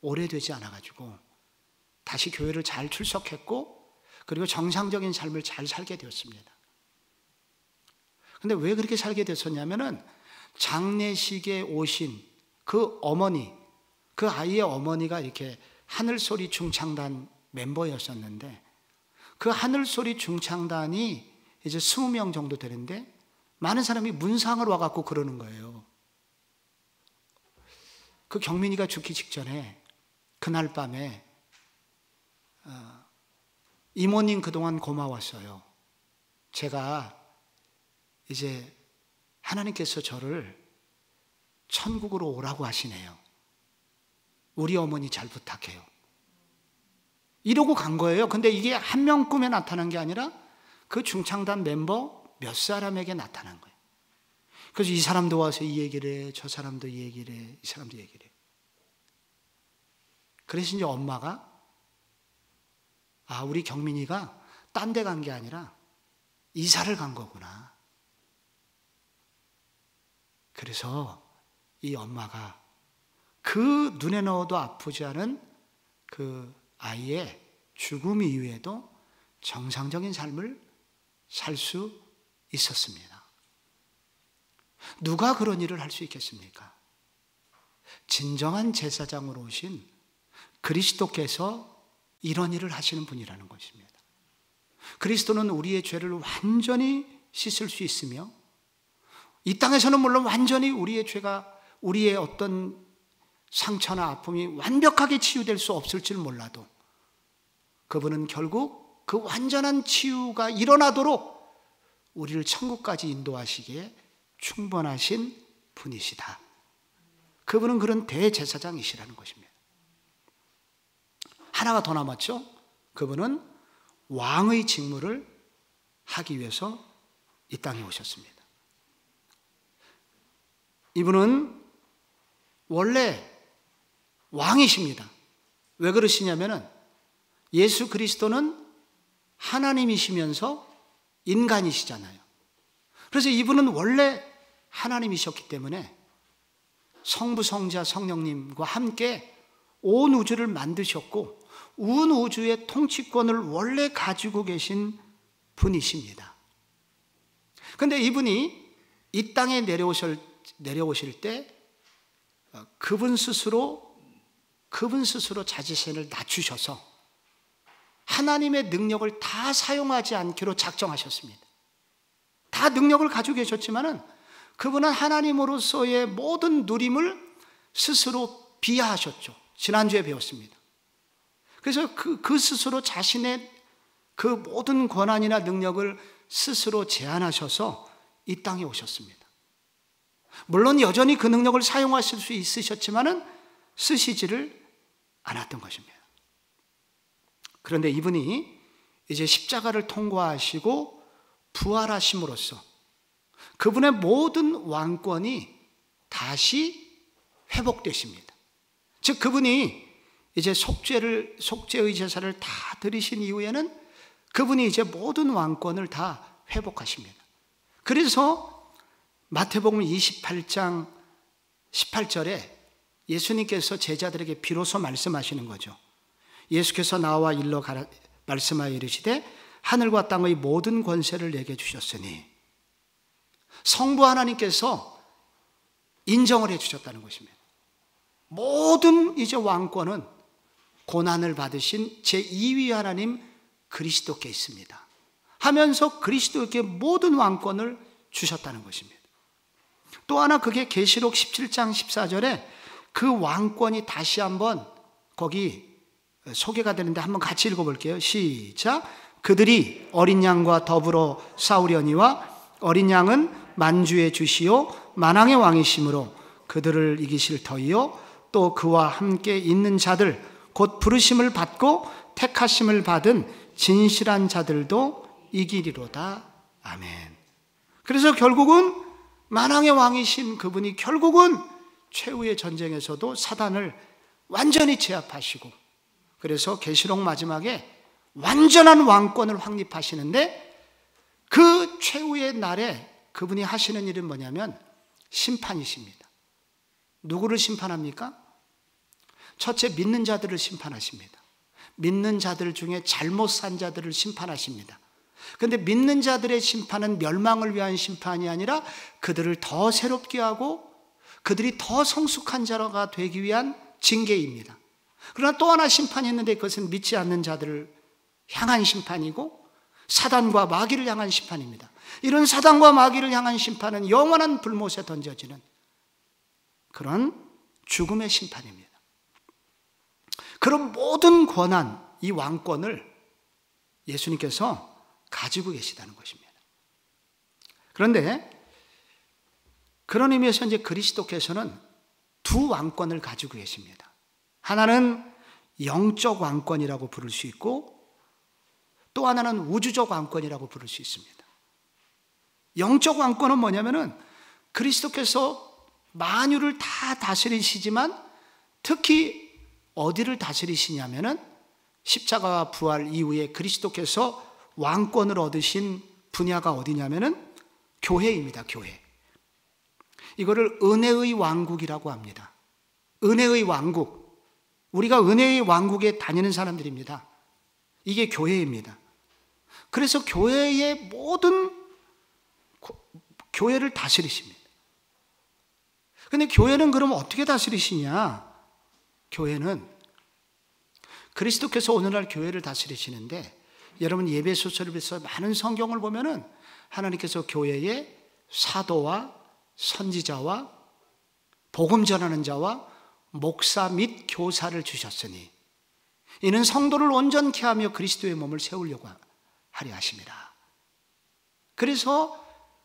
오래되지 않아가지고 다시 교회를 잘 출석했고, 그리고 정상적인 삶을 잘 살게 되었습니다. 근데 왜 그렇게 살게 됐었냐면은 장례식에 오신 그 어머니, 그 아이의 어머니가 이렇게 하늘소리 중창단 멤버였었는데, 그 하늘소리 중창단이 이제 20명 정도 되는데 많은 사람이 문상을 와갖고 그러는 거예요. 그 경민이가 죽기 직전에 그날 밤에 이모님 그동안 고마웠어요. 제가 이제 하나님께서 저를 천국으로 오라고 하시네요. 우리 어머니 잘 부탁해요. 이러고 간 거예요. 근데 이게 한 명 꿈에 나타난 게 아니라 그 중창단 멤버 몇 사람에게 나타난 거예요. 그래서 이 사람도 와서 이 얘기를 해, 저 사람도 이 얘기를 해, 이 사람도 얘기를 해. 그래서 이제 엄마가 우리 경민이가 딴 데 간 게 아니라 이사를 간 거구나. 그래서 이 엄마가 그 눈에 넣어도 아프지 않은 그 아이의 죽음 이후에도 정상적인 삶을 살 수 있었습니다. 누가 그런 일을 할 수 있겠습니까? 진정한 제사장으로 오신 그리스도께서 이런 일을 하시는 분이라는 것입니다. 그리스도는 우리의 죄를 완전히 씻을 수 있으며, 이 땅에서는 물론 완전히 우리의 죄가, 우리의 어떤 상처나 아픔이 완벽하게 치유될 수 없을 줄 몰라도 그분은 결국 그 완전한 치유가 일어나도록 우리를 천국까지 인도하시기에 충분하신 분이시다. 그분은 그런 대제사장이시라는 것입니다. 하나가 더 남았죠. 그분은 왕의 직무를 하기 위해서 이 땅에 오셨습니다. 이분은 원래 왕이십니다. 왜 그러시냐면은 예수 그리스도는 하나님이시면서 인간이시잖아요. 그래서 이분은 원래 하나님이셨기 때문에 성부, 성자, 성령님과 함께 온 우주를 만드셨고 온 우주의 통치권을 원래 가지고 계신 분이십니다. 그런데 이분이 이 땅에 내려오실 때 그분 스스로 자신을 낮추셔서 하나님의 능력을 다 사용하지 않기로 작정하셨습니다. 다 능력을 가지고 계셨지만은 그분은 하나님으로서의 모든 누림을 스스로 비하하셨죠. 지난주에 배웠습니다. 그래서 그 스스로 자신의 그 모든 권한이나 능력을 스스로 제한하셔서 이 땅에 오셨습니다. 물론 여전히 그 능력을 사용하실 수 있으셨지만은 쓰시지를 않았던 것입니다. 그런데 이분이 이제 십자가를 통과하시고 부활하심으로써 그분의 모든 왕권이 다시 회복되십니다. 즉 그분이 이제 속죄의 제사를 다 드리신 이후에는 그분이 이제 모든 왕권을 다 회복하십니다. 그래서 마태복음 28장 18절에 예수님께서 제자들에게 비로소 말씀하시는 거죠. 예수께서 나와 일러 말씀하여 이르시되 하늘과 땅의 모든 권세를 내게 주셨으니, 성부 하나님께서 인정을 해 주셨다는 것입니다. 모든 이제 왕권은 고난을 받으신 제2위 하나님 그리스도께 있습니다 하면서 그리스도에게 모든 왕권을 주셨다는 것입니다. 또 하나, 그게 계시록 17장 14절에 그 왕권이 다시 한번 거기 소개가 되는데 한번 같이 읽어볼게요. 시작. 그들이 어린 양과 더불어 싸우려니와 어린 양은 만주의 주시요 만왕의 왕이시므로 그들을 이기실 터이요 또 그와 함께 있는 자들 곧 부르심을 받고 택하심을 받은 진실한 자들도 이기리로다. 아멘. 그래서 결국은 만왕의 왕이신 그분이 결국은 최후의 전쟁에서도 사단을 완전히 제압하시고, 그래서 계시록 마지막에 완전한 왕권을 확립하시는데, 그 최후의 날에 그분이 하시는 일은 뭐냐면 심판이십니다. 누구를 심판합니까? 첫째, 믿는 자들을 심판하십니다. 믿는 자들 중에 잘못 산 자들을 심판하십니다. 그런데 믿는 자들의 심판은 멸망을 위한 심판이 아니라 그들을 더 새롭게 하고 그들이 더 성숙한 자가 되기 위한 징계입니다. 그러나 또 하나 심판이 있는데, 그것은 믿지 않는 자들을 향한 심판이고 사단과 마귀를 향한 심판입니다. 이런 사단과 마귀를 향한 심판은 영원한 불못에 던져지는 그런 죽음의 심판입니다. 그런 모든 권한, 이 왕권을 예수님께서 가지고 계시다는 것입니다. 그런데 그런 의미에서 이제 그리스도께서는 두 왕권을 가지고 계십니다. 하나는 영적 왕권이라고 부를 수 있고 또 하나는 우주적 왕권이라고 부를 수 있습니다. 영적 왕권은 뭐냐면은 그리스도께서 만유를 다 다스리시지만 특히 어디를 다스리시냐면은 십자가와 부활 이후에 그리스도께서 왕권을 얻으신 분야가 어디냐면은 교회입니다. 교회. 이거를 은혜의 왕국이라고 합니다. 은혜의 왕국. 우리가 은혜의 왕국에 다니는 사람들입니다. 이게 교회입니다. 그래서 교회의 모든 교회를 다스리십니다. 근데 교회는 그럼 어떻게 다스리시냐? 교회는 그리스도께서 오늘날 교회를 다스리시는데, 여러분 예배소설에서 많은 성경을 보면은 하나님께서 교회에 사도와 선지자와 복음 전하는 자와 목사 및 교사를 주셨으니 이는 성도를 온전케 하며 그리스도의 몸을 세우려고 하려 하심이라. 그래서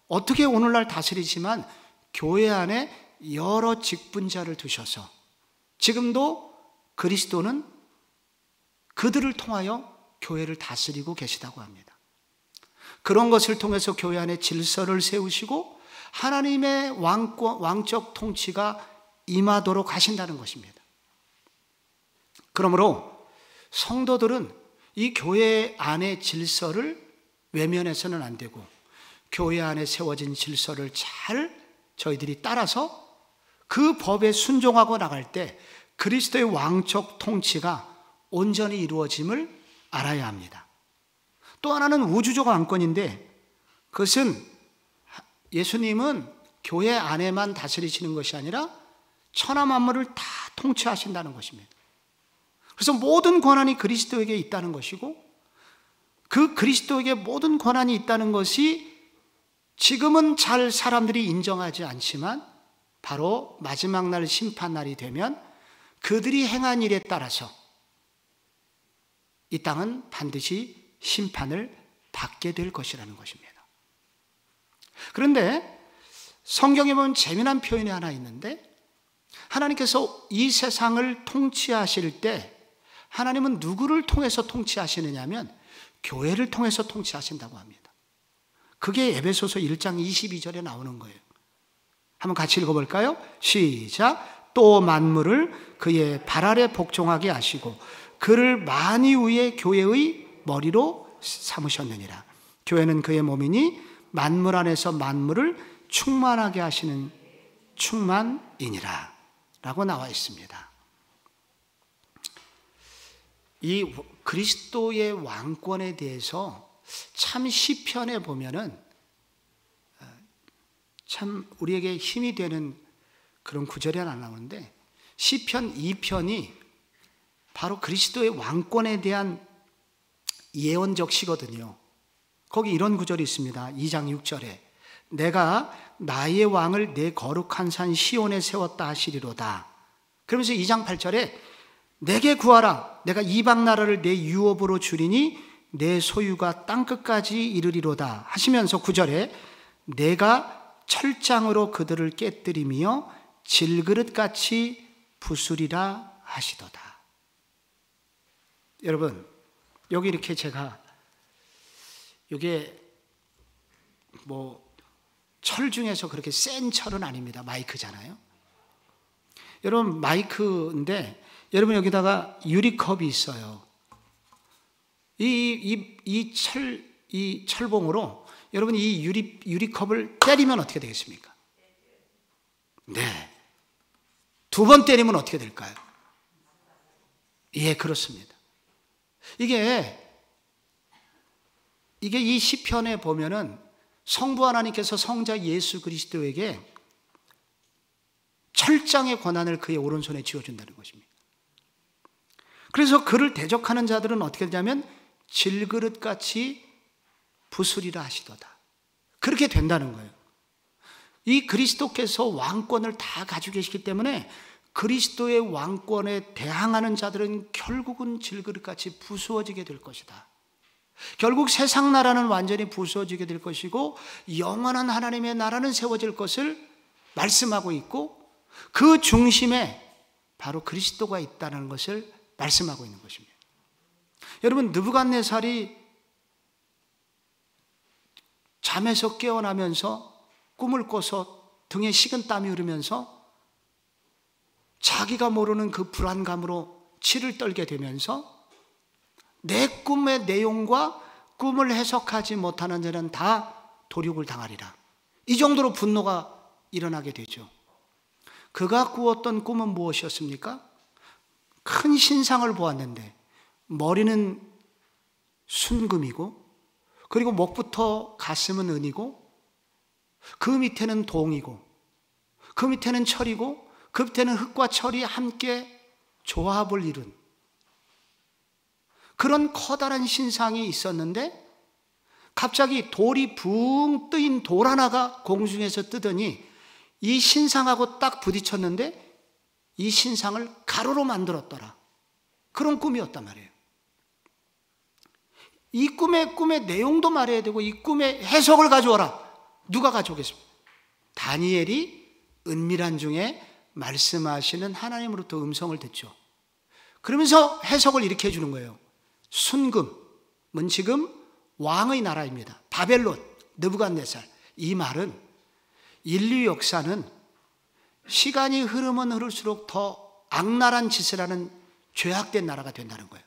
어떻게 오늘날 다스리지만 교회 안에 여러 직분자를 두셔서 지금도 그리스도는 그들을 통하여 교회를 다스리고 계시다고 합니다. 그런 것을 통해서 교회 안에 질서를 세우시고 하나님의 왕적 통치가 임하도록 하신다는 것입니다. 그러므로 성도들은 이 교회 안의 질서를 외면해서는 안 되고 교회 안에 세워진 질서를 잘 저희들이 따라서 그 법에 순종하고 나갈 때 그리스도의 왕적 통치가 온전히 이루어짐을 알아야 합니다. 또 하나는 우주적 왕권인데, 그것은 예수님은 교회 안에만 다스리시는 것이 아니라 천하 만물을 다 통치하신다는 것입니다. 그래서 모든 권한이 그리스도에게 있다는 것이고, 그 그리스도에게 모든 권한이 있다는 것이 지금은 잘 사람들이 인정하지 않지만 바로 마지막 날 심판날이 되면 그들이 행한 일에 따라서 이 땅은 반드시 심판을 받게 될 것이라는 것입니다. 그런데 성경에 보면 재미난 표현이 하나 있는데, 하나님께서 이 세상을 통치하실 때 하나님은 누구를 통해서 통치하시느냐 하면 교회를 통해서 통치하신다고 합니다. 그게 에베소서 1장 22절에 나오는 거예요. 한번 같이 읽어볼까요? 시작. 또 만물을 그의 발 아래 복종하게 하시고 그를 만유 위에 교회의 머리로 삼으셨느니라. 교회는 그의 몸이니 만물 안에서 만물을 충만하게 하시는 충만이니라. 라고 나와 있습니다. 이 그리스도의 왕권에 대해서 참 시편에 보면은 참 우리에게 힘이 되는 그런 구절이 하나 나오는데, 시편 2편이 바로 그리스도의 왕권에 대한 예언적 시거든요. 거기 이런 구절이 있습니다. 2장 6절에 내가 나의 왕을 내 거룩한 산 시온에 세웠다 하시리로다. 그러면서 2장 8절에 내게 구하라. 내가 이방 나라를 내 유업으로 주리니 내 소유가 땅끝까지 이르리로다 하시면서 9절에 내가 철장으로 그들을 깨뜨리며 질그릇같이 부수리라 하시도다. 여러분, 여기 이렇게 제가 이게 철 중에서 그렇게 센 철은 아닙니다. 마이크잖아요. 여러분, 마이크인데 여러분 여기다가 유리컵이 있어요. 이 철봉으로 여러분 이 유리컵을 때리면 어떻게 되겠습니까? 네. 2번 때리면 어떻게 될까요? 예, 그렇습니다. 이게 이 시편에 보면은 성부 하나님께서 성자 예수 그리스도에게 철장의 권한을 그의 오른손에 쥐어준다는 것입니다. 그래서 그를 대적하는 자들은 어떻게 되냐면 질그릇같이 부수리라 하시도다. 그렇게 된다는 거예요. 이 그리스도께서 왕권을 다 가지고 계시기 때문에 그리스도의 왕권에 대항하는 자들은 결국은 질그릇같이 부수어지게 될 것이다. 결국 세상 나라는 완전히 부수어지게 될 것이고 영원한 하나님의 나라는 세워질 것을 말씀하고 있고 그 중심에 바로 그리스도가 있다는 것을 말씀하고 있는 것입니다. 여러분, 느부갓네살이 잠에서 깨어나면서 꿈을 꿔서 등에 식은 땀이 흐르면서 자기가 모르는 그 불안감으로 치를 떨게 되면서 내 꿈의 내용과 꿈을 해석하지 못하는 자는 다 도륙을 당하리라. 이 정도로 분노가 일어나게 되죠. 그가 꾸었던 꿈은 무엇이었습니까? 큰 신상을 보았는데 머리는 순금이고 그리고 목부터 가슴은 은이고 그 밑에는 동이고 그 밑에는 철이고 그 밑에는 흙과 철이 함께 조합을 이룬 그런 커다란 신상이 있었는데 갑자기 돌이 붕 뜨인 돌 하나가 공중에서 뜨더니 이 신상하고 딱 부딪혔는데 이 신상을 가루로 만들었더라. 그런 꿈이었단 말이에요. 이 꿈의 내용도 말해야 되고 이 꿈의 해석을 가져오라. 누가 가져오겠습니까? 다니엘이 은밀한 중에 말씀하시는 하나님으로부터 음성을 듣죠. 그러면서 해석을 이렇게 해주는 거예요. 순금은 지금 왕의 나라입니다. 바벨론, 느부갓네살. 이 말은 인류 역사는 시간이 흐르면 흐를수록 더 악랄한 짓을 하는 죄악된 나라가 된다는 거예요.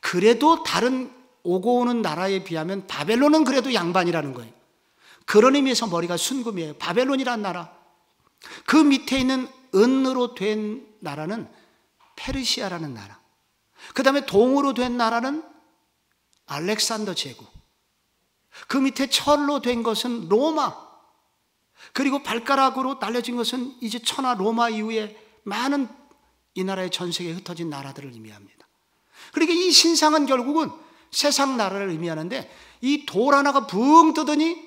그래도 다른 오고 오는 나라에 비하면 바벨론은 그래도 양반이라는 거예요. 그런 의미에서 머리가 순금이에요. 바벨론이라는 나라. 그 밑에 있는 은으로 된 나라는 페르시아라는 나라. 그 다음에 동으로 된 나라는 알렉산더 제국. 그 밑에 철로 된 것은 로마. 그리고 발가락으로 날려진 것은 이제 천하 로마 이후에 많은 이 나라의 전 세계에 흩어진 나라들을 의미합니다. 그러니까 이 신상은 결국은 세상 나라를 의미하는데 이 돌 하나가 붕 뜨더니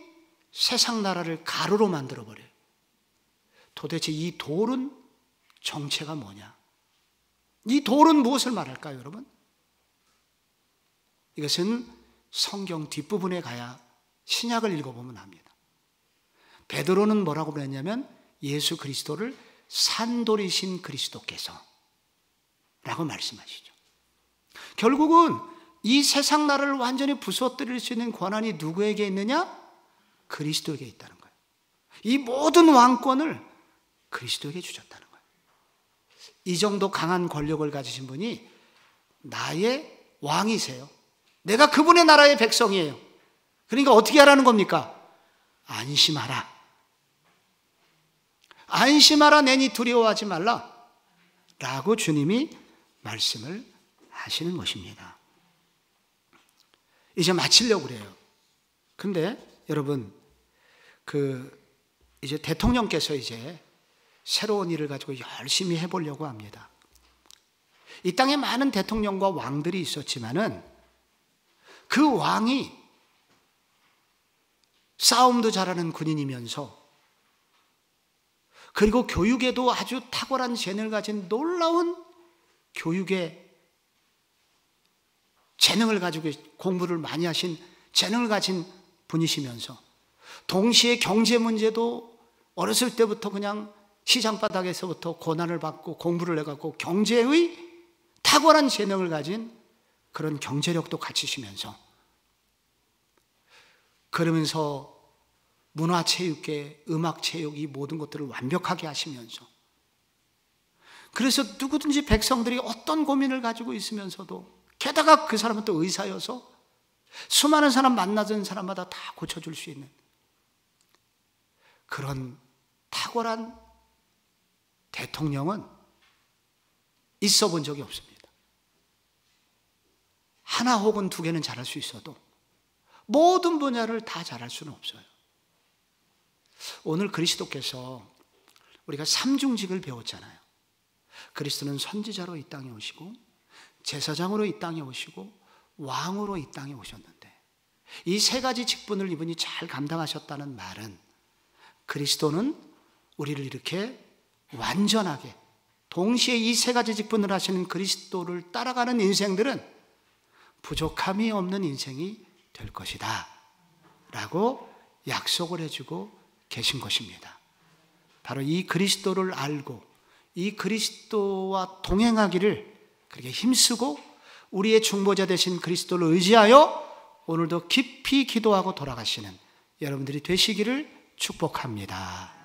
세상 나라를 가루로 만들어버려요. 도대체 이 돌은 정체가 뭐냐? 이 돌은 무엇을 말할까요, 여러분? 이것은 성경 뒷부분에 가야 신약을 읽어보면 압니다. 베드로는 뭐라고 그랬냐면 예수 그리스도를 산돌이신 그리스도께서 라고 말씀하시죠. 결국은 이 세상 나라를 완전히 부서뜨릴 수 있는 권한이 누구에게 있느냐? 그리스도에게 있다는 거예요. 이 모든 왕권을 그리스도에게 주셨다는 거예요. 이 정도 강한 권력을 가지신 분이 나의 왕이세요. 내가 그분의 나라의 백성이에요. 그러니까 어떻게 하라는 겁니까? 안심하라. 안심하라. 내니 두려워하지 말라. 라고 주님이 말씀을 하시는 것입니다. 이제 마치려고 그래요. 근데 여러분, 이제 대통령께서 이제 새로운 일을 가지고 열심히 해보려고 합니다. 이 땅에 많은 대통령과 왕들이 있었지만은 그 왕이 싸움도 잘하는 군인이면서 그리고 교육에도 아주 탁월한 재능을 가진 놀라운 교육의 재능을 가지고 공부를 많이 하신 재능을 가진 분이시면서 동시에 경제 문제도 어렸을 때부터 그냥 시장 바닥에서부터 고난을 받고 공부를 해갖고 경제의 탁월한 재능을 가진 그런 경제력도 갖추시면서 그러면서 문화체육계, 음악체육 이 모든 것들을 완벽하게 하시면서 그래서 누구든지 백성들이 어떤 고민을 가지고 있으면서도 게다가 그 사람은 또 의사여서 수많은 사람 만나던 사람마다 다 고쳐줄 수 있는 그런 탁월한 대통령은 있어 본 적이 없습니다. 하나 혹은 두 개는 잘할 수 있어도 모든 분야를 다 잘할 수는 없어요. 오늘 그리스도께서 우리가 삼중직을 배웠잖아요. 그리스도는 선지자로 이 땅에 오시고 제사장으로 이 땅에 오시고 왕으로 이 땅에 오셨는데 이 세 가지 직분을 이분이 잘 감당하셨다는 말은 그리스도는 우리를 이렇게 완전하게 동시에 이 세 가지 직분을 하시는 그리스도를 따라가는 인생들은 부족함이 없는 인생이 될 것이다 라고 약속을 해주고 계신 것입니다. 바로 이 그리스도를 알고 이 그리스도와 동행하기를 그렇게 힘쓰고 우리의 중보자 되신 그리스도를 의지하여 오늘도 깊이 기도하고 돌아가시는 여러분들이 되시기를 축복합니다.